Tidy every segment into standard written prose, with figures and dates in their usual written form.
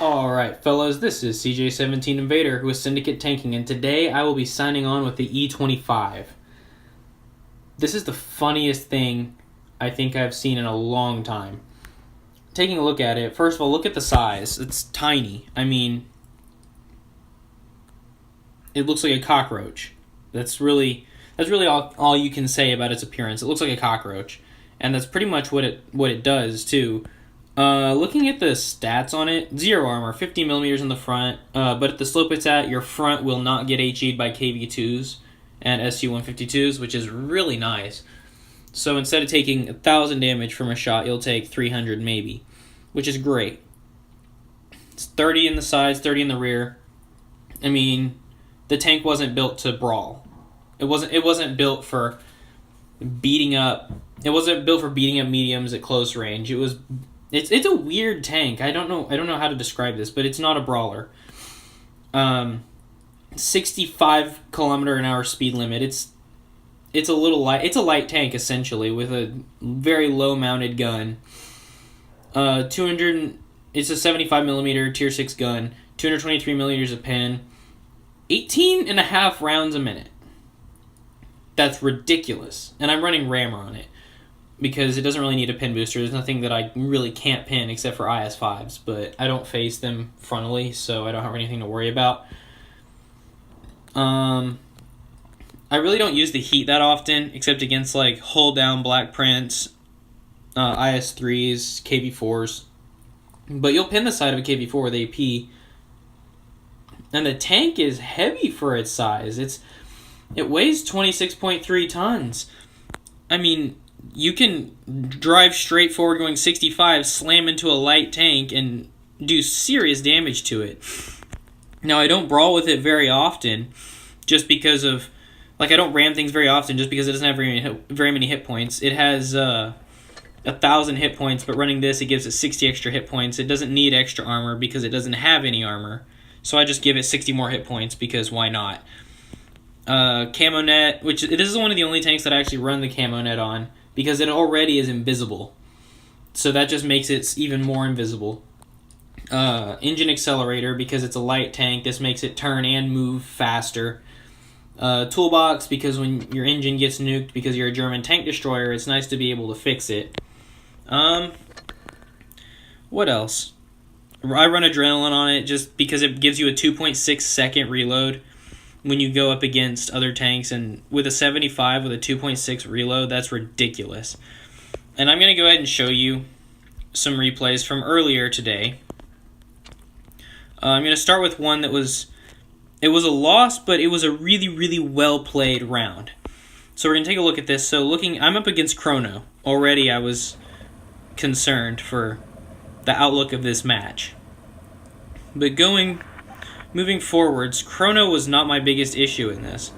Alright fellas, this is CJ17 Invader with Syndicate Tanking, and today I will be signing on with the E25. This is the funniest thing I think I've seen in a long time. Taking a look at it, first of all, look at the size. It's tiny. I mean, it looks like a cockroach. That's really all you can say about its appearance. It looks like a cockroach, and that's pretty much what it does too. Looking at the stats on it, 0 armor, 50 millimeters in the front, but at the slope it's at, your front will not get HE'd by KV2s and SU-152s, which is really nice. So instead of taking 1,000 damage from a shot, you'll take 300 maybe, which is great. It's 30 in the sides, 30 in the rear. I mean, the tank wasn't built to brawl. It wasn't built for beating up. It wasn't built for beating up mediums at close range. It's a weird tank. I don't know how to describe this, but it's not a brawler. 65 km/h speed limit. It's a little light. It's a light tank essentially with a very low mounted gun. 200. It's a 75 millimeter tier 6 gun. 223 millimeters of pin. 18.5 rounds a minute. That's ridiculous. And I'm running rammer on it, because it doesn't really need a pin booster. There's nothing that I really can't pin except for IS-5s, but I don't face them frontally, so I don't have anything to worry about. I really don't use the heat that often, except against like hold down black prints, IS-3s, KV-4s. But you'll pin the side of a KV-4 with AP. And the tank is heavy for its size. It weighs 26.3 tons. I mean, you can drive straight forward going 65, slam into a light tank, and do serious damage to it. Now, I don't brawl with it very often, just because of... Like, I don't ram things very often, just because it doesn't have very many hit points. It has 1,000 hit points, but running this, it gives it 60 extra hit points. It doesn't need extra armor, because it doesn't have any armor. So I just give it 60 more hit points, because why not? Camo net, which this is one of the only tanks that I actually run the camo net on, because it already is invisible. So that just makes it even more invisible. Engine accelerator, because it's a light tank, this makes it turn and move faster. Toolbox, because when your engine gets nuked because you're a German tank destroyer, it's nice to be able to fix it. What else? I run adrenaline on it just because it gives you a 2.6 second reload when you go up against other tanks, and with a 75 with a 2.6 reload, that's ridiculous. And I'm going to go ahead and show you some replays from earlier today. I'm going to start with one that was a loss, but it was a really, really well-played round. So we're going to take a look at this. So I'm up against Chrono. Already I was concerned for the outlook of this match. But moving forwards, Chrono was not my biggest issue in this.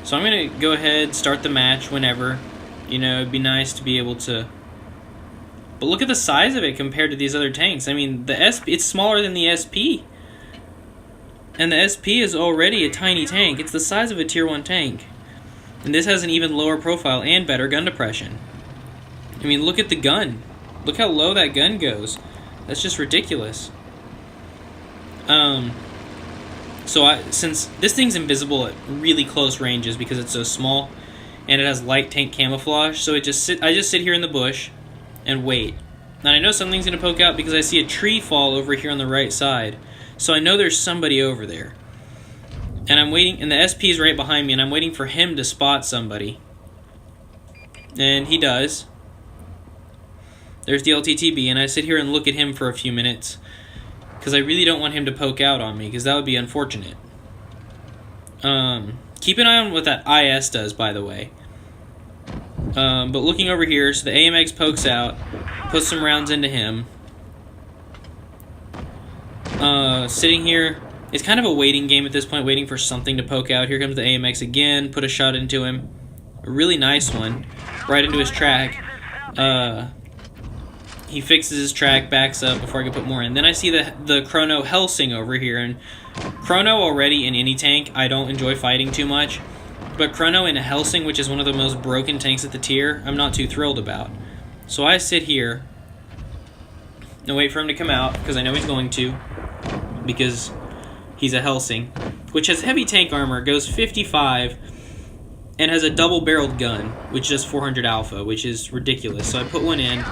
So I'm going to go ahead, start the match whenever. You know, it'd be nice to be able to... But look at the size of it compared to these other tanks. I mean, it's smaller than the SP. And the SP is already a tiny tank. It's the size of a tier 1 tank. And this has an even lower profile and better gun depression. I mean, look at the gun. Look how low that gun goes. That's just ridiculous. Since this thing's invisible at really close ranges because it's so small, and it has light tank camouflage, so I just sit here in the bush and wait. And I know something's gonna poke out because I see a tree fall over here on the right side, so I know there's somebody over there. And I'm waiting, and the SP is right behind me, and I'm waiting for him to spot somebody. And he does. There's the LTTB, and I sit here and look at him for a few minutes, because I really don't want him to poke out on me, because that would be unfortunate. Keep an eye on what that IS does, by the way. But looking over here, so the AMX pokes out, puts some rounds into him. Sitting here, it's kind of a waiting game at this point, waiting for something to poke out. Here comes the AMX again, put a shot into him. A really nice one, right into his track. He fixes his track, backs up before I can put more in. Then I see the Chrono Helsing over here, and Chrono already in any tank, I don't enjoy fighting too much. But Chrono in a Helsing, which is one of the most broken tanks at the tier, I'm not too thrilled about. So I sit here, and wait for him to come out, because I know he's going to, because he's a Helsing, which has heavy tank armor, goes 55, and has a double-barreled gun, which does 400 alpha, which is ridiculous. So I put one in.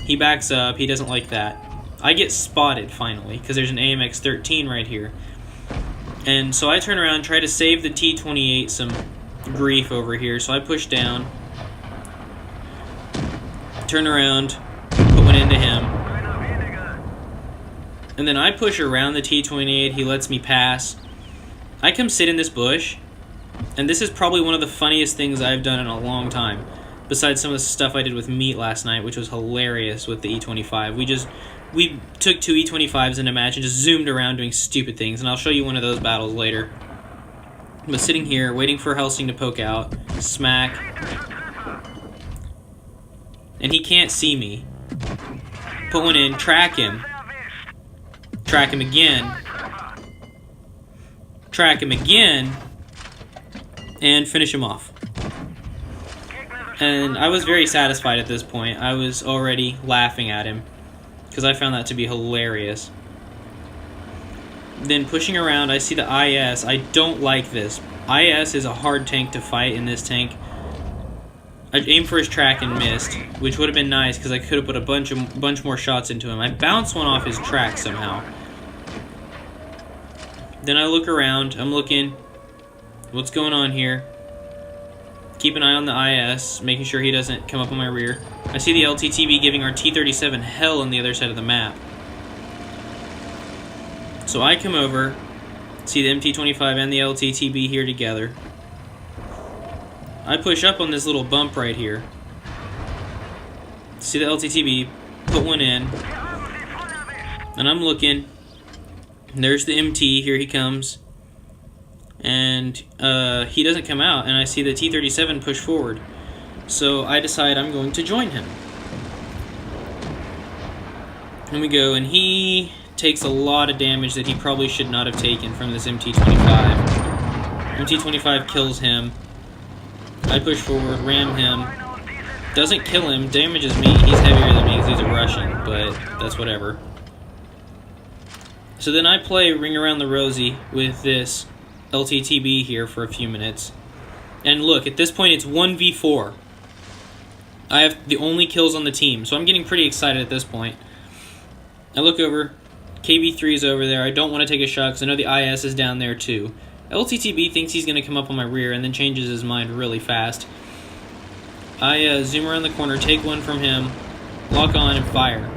He backs up. He doesn't like that. I get spotted, finally, because there's an AMX-13 right here. And so I turn around, try to save the T-28 some grief over here. So I push down, turn around, put one into him. And then I push around the T-28. He lets me pass. I come sit in this bush. And this is probably one of the funniest things I've done in a long time, besides some of the stuff I did with meat last night, which was hilarious with the E25. We took 2 E25s in a match and just zoomed around doing stupid things, and I'll show you one of those battles later. I'm sitting here, waiting for Helsing to poke out, smack, and he can't see me. Put one in, track him again, and finish him off. And I was very satisfied at this point. I was already laughing at him, because I found that to be hilarious. Then pushing around, I see the IS. I don't like this. IS is a hard tank to fight in this tank. I aimed for his track and missed, which would have been nice, because I could have put a bunch more shots into him. I bounced one off his track somehow. Then I look around. I'm looking. What's going on here? Keep an eye on the IS, making sure he doesn't come up on my rear. I see the LTTB giving our T-37 hell on the other side of the map. So I come over, see the MT-25 and the LTTB here together. I push up on this little bump right here. See the LTTB, put one in, and I'm looking. There's the MT, here he comes. And he doesn't come out, and I see the T-37 push forward. So I decide I'm going to join him. And we go, and he takes a lot of damage that he probably should not have taken from this MT-25. MT-25 kills him. I push forward, ram him. Doesn't kill him, damages me. He's heavier than me because he's a Russian, but that's whatever. So then I play Ring Around the Rosie with this LTTB here for a few minutes. And look, at this point it's 1v4. I have the only kills on the team, so I'm getting pretty excited at this point. I look over, KB3 is over there. I don't want to take a shot because I know the IS is down there too. LTTB thinks he's going to come up on my rear and then changes his mind really fast. I zoom around the corner, take one from him, lock on, and fire.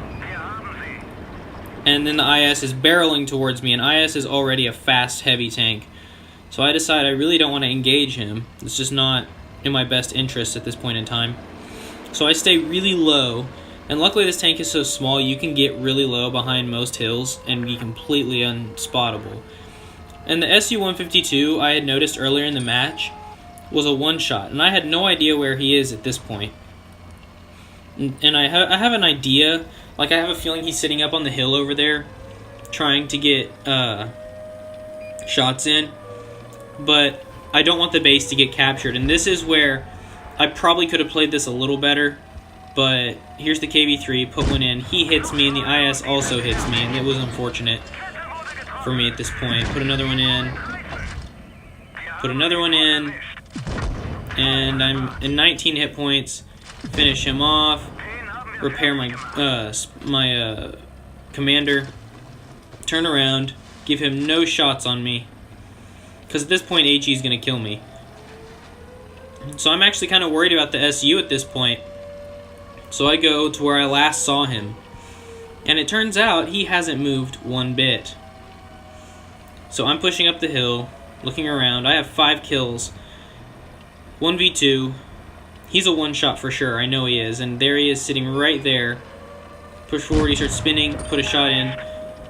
And then the IS is barreling towards me, and IS is already a fast, heavy tank. So I decide I really don't want to engage him. It's just not in my best interest at this point in time. So I stay really low, and luckily this tank is so small you can get really low behind most hills and be completely unspottable. And the SU-152 I had noticed earlier in the match was a one-shot, and I had no idea where he is at this point. And I have an idea, like I have a feeling he's sitting up on the hill over there trying to get shots in. But I don't want the base to get captured, and this is where I probably could have played this a little better, but here's the KB3, put one in, he hits me, and the IS also hits me, and it was unfortunate for me at this point. Put another one in, and I'm in 19 hit points, finish him off, repair my commander, turn around, give him no shots on me, because at this point AG is going to kill me. So I'm actually kind of worried about the SU at this point. So I go to where I last saw him, and it turns out he hasn't moved one bit. So I'm pushing up the hill, looking around. I have 5 kills, 1v2. He's a one-shot for sure, I know he is, and there he is sitting right there. Push forward, he starts spinning, put a shot in.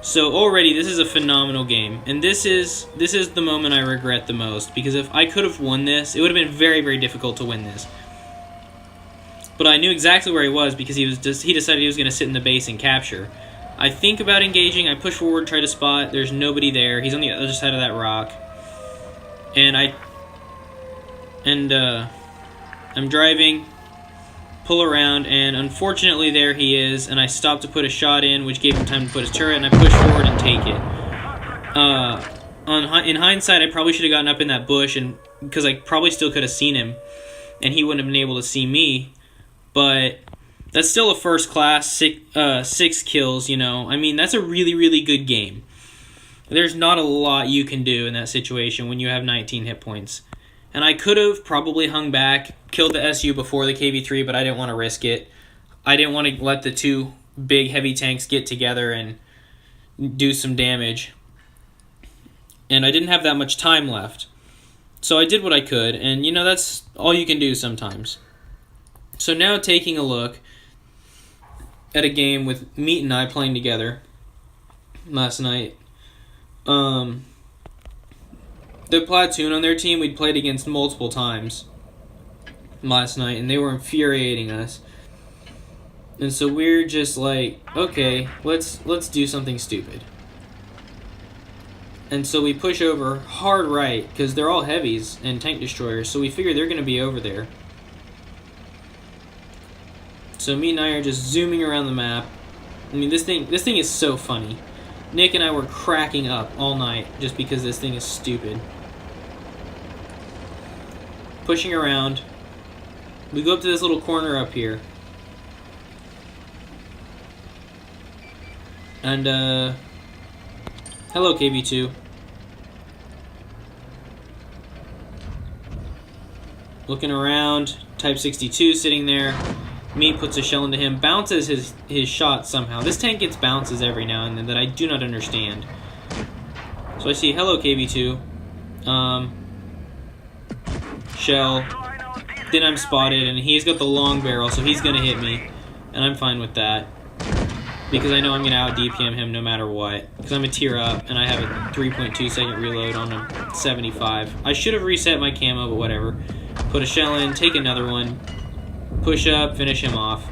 So already this is a phenomenal game, and this is the moment I regret the most, because if I could have won this, it would have been very, very difficult to win this. But I knew exactly where he was because he decided he was going to sit in the base and capture. I think about engaging, I push forward, try to spot, there's nobody there, he's on the other side of that rock. And I'm driving, pull around, and unfortunately there he is, and I stopped to put a shot in, which gave him time to put his turret, and I pushed forward and take it. In hindsight, I probably should have gotten up in that bush, and because I probably still could have seen him, and he wouldn't have been able to see me, but that's still a first class, 6 kills, you know. I mean, that's a really, really good game. There's not a lot you can do in that situation when you have 19 hit points. And I could have probably hung back, killed the SU before the KV-3, but I didn't want to risk it. I didn't want to let the two big heavy tanks get together and do some damage. And I didn't have that much time left. So I did what I could, and you know, that's all you can do sometimes. So now taking a look at a game with Meat and I playing together last night. The platoon on their team we'd played against multiple times last night, and they were infuriating us. And so we're just like, okay, let's do something stupid. And so we push over hard right, because they're all heavies and tank destroyers, so we figure they're going to be over there. So me and I are just zooming around the map. I mean, this thing is so funny. Nick and I were cracking up all night just because this thing is stupid. Pushing around. We go up to this little corner up here. And, hello, KV-2. Looking around. Type 62 sitting there. Meat puts a shell into him. Bounces his shot somehow. This tank gets bounces every now and then that I do not understand. So I see, hello, KV-2. Shell. Then I'm spotted, and he's got the long barrel, so he's going to hit me. And I'm fine with that. Because I know I'm going to out-DPM him no matter what. Because I'm a tier up, and I have a 3.2 second reload on a 75. I should have reset my camo, but whatever. Put a shell in, take another one. Push up, finish him off.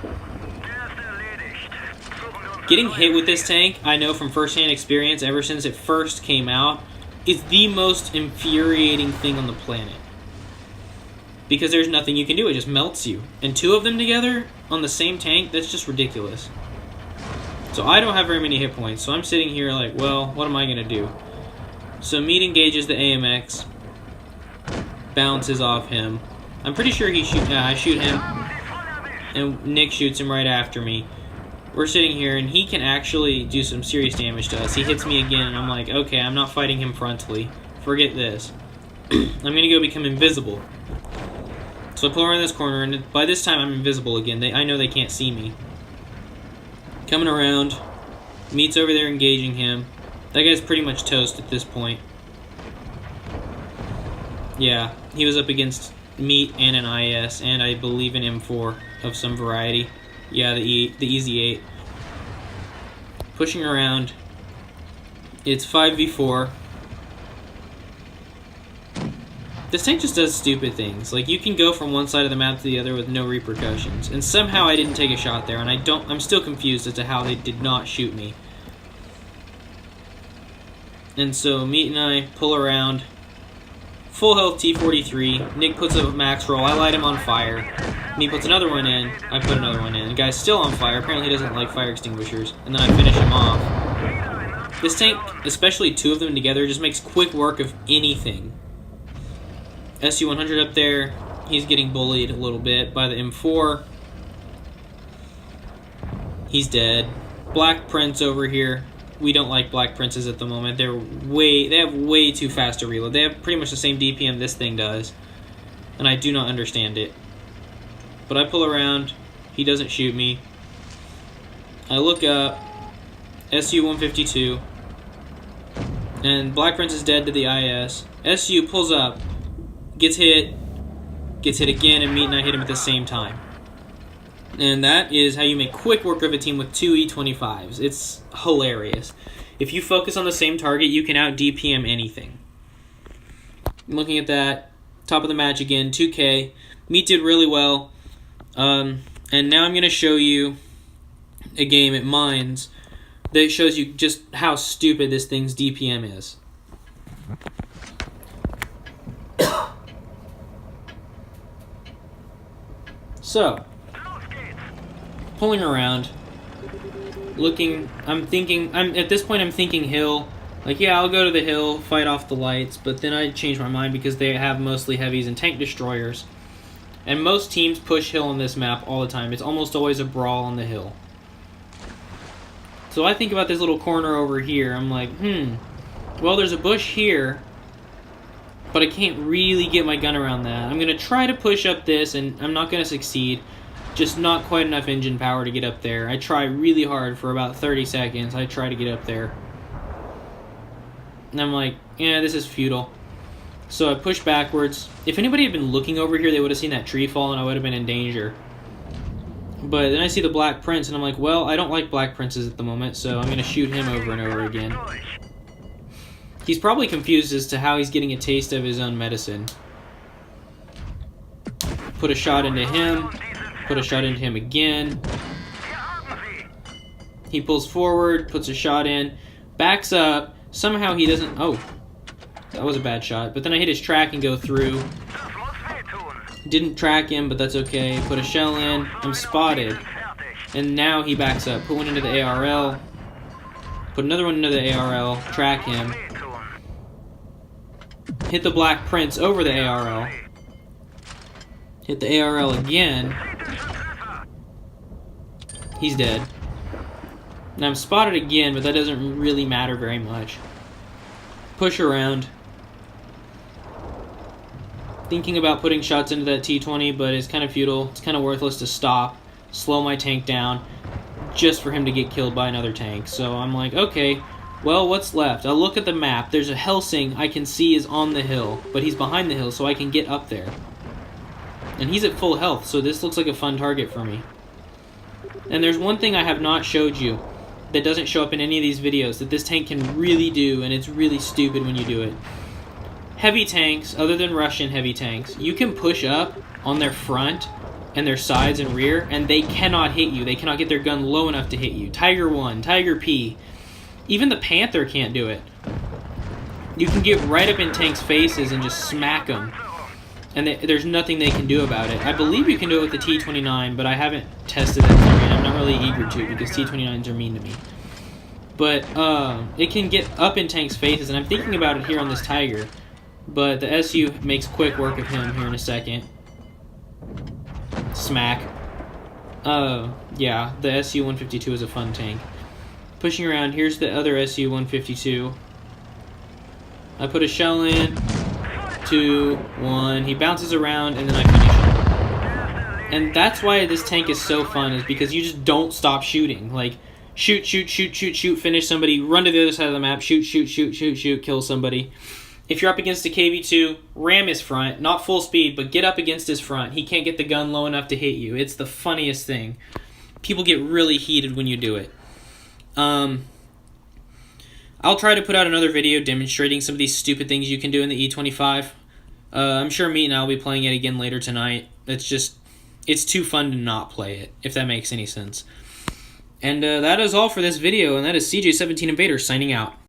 Getting hit with this tank, I know from first-hand experience, ever since it first came out, is the most infuriating thing on the planet. Because there's nothing you can do, it just melts you. And two of them together on the same tank, that's just ridiculous. So I don't have very many hit points, so I'm sitting here like, well, what am I going to do? So Meat engages the AMX, bounces off him. I'm pretty sure I shoot him, and Nick shoots him right after me. We're sitting here, and he can actually do some serious damage to us. He hits me again, and I'm like, okay, I'm not fighting him frontally. Forget this. I'm going to go become invisible. So I pull around this corner, and by this time I'm invisible again. I know they can't see me. Coming around. Meat's over there engaging him. That guy's pretty much toast at this point. Yeah, he was up against Meat and an IS, and I believe an M4 of some variety. Yeah, the Easy 8. Pushing around. It's 5v4. This tank just does stupid things. Like, you can go from one side of the map to the other with no repercussions. And somehow I didn't take a shot there, and I'm still confused as to how they did not shoot me. And so Meat and I pull around. Full health T-43. Nick puts a max roll. I light him on fire. Meat puts another one in. I put another one in. The guy's still on fire. Apparently he doesn't like fire extinguishers. And then I finish him off. This tank, especially two of them together, just makes quick work of anything. SU-100 up there. He's getting bullied a little bit by the M4. He's dead. Black Prince over here. We don't like Black Princes at the moment. They have way too fast a reload. They have pretty much the same DPM this thing does. And I do not understand it. But I pull around. He doesn't shoot me. I look up. SU-152. And Black Prince is dead to the IS. SU pulls up. Gets hit again, and Meat and I hit him at the same time. And that is how you make quick work of a team with two E25s. It's hilarious. If you focus on the same target, you can out-DPM anything. Looking at that, top of the match again, 2K. Meat did really well. And now I'm going to show you a game at Mines that shows you just how stupid this thing's DPM is. So, pulling around, looking. I'm at this point I'm thinking hill. Like, yeah, I'll go to the hill, fight off the lights, but then I change my mind because they have mostly heavies and tank destroyers. And most teams push hill on this map all the time. It's almost always a brawl on the hill. So I think about this little corner over here. I'm like, well, there's a bush here, but I can't really get my gun around that. I'm going to try to push up this, and I'm not going to succeed. Just not quite enough engine power to get up there. I try really hard for about 30 seconds. I try to get up there. And I'm like, yeah, this is futile. So I push backwards. If anybody had been looking over here, they would have seen that tree fall and I would have been in danger. But then I see the Black Prince and I'm like, well, I don't like Black Princes at the moment, so I'm going to shoot him over and over again. He's probably confused as to how he's getting a taste of his own medicine. Put a shot into him. Put a shot into him again. He pulls forward, puts a shot in, backs up. Somehow he doesn't... Oh, that was a bad shot. But then I hit his track and go through. Didn't track him, but that's okay. Put a shell in. I'm spotted. And now he backs up. Put one into the ARL. Put another one into the ARL. Track him. Hit the Black Prince over the ARL. Hit the ARL again. He's dead. And I'm spotted again, but that doesn't really matter very much. Push around. Thinking about putting shots into that T-20, but it's kind of futile. It's kind of worthless to stop, slow my tank down, just for him to get killed by another tank. So I'm like, okay, well, what's left? I'll look at the map. There's a Helsing I can see is on the hill, but he's behind the hill, so I can get up there. And he's at full health, so this looks like a fun target for me. And there's one thing I have not showed you that doesn't show up in any of these videos that this tank can really do, and it's really stupid when you do it. Heavy tanks, other than Russian heavy tanks, you can push up on their front and their sides and rear, and they cannot hit you. They cannot get their gun low enough to hit you. Tiger 1, Tiger P. Even the Panther can't do it. You can get right up in tanks' faces and just smack them. And there's nothing they can do about it. I believe you can do it with the T-29, but I haven't tested that theory, and I'm not really eager to because T-29s are mean to me. But it can get up in tanks' faces, and I'm thinking about it here on this Tiger. But the SU makes quick work of him here in a second. Smack. Yeah, the SU-152 is a fun tank. Pushing around, here's the other SU-152. I put a shell in. 2, 1. He bounces around, and then I finish him. And that's why this tank is so fun, is because you just don't stop shooting. Like, shoot, shoot, shoot, shoot, shoot, finish somebody, run to the other side of the map, shoot, shoot, shoot, shoot, shoot, kill somebody. If you're up against a KV-2, ram his front, not full speed, but get up against his front. He can't get the gun low enough to hit you. It's the funniest thing. People get really heated when you do it. I'll try to put out another video demonstrating some of these stupid things you can do in the E25. I'm sure Meat and I will be playing it again later tonight. It's too fun to not play it, if that makes any sense. And that is all for this video, and that is CJ17 Invader signing out.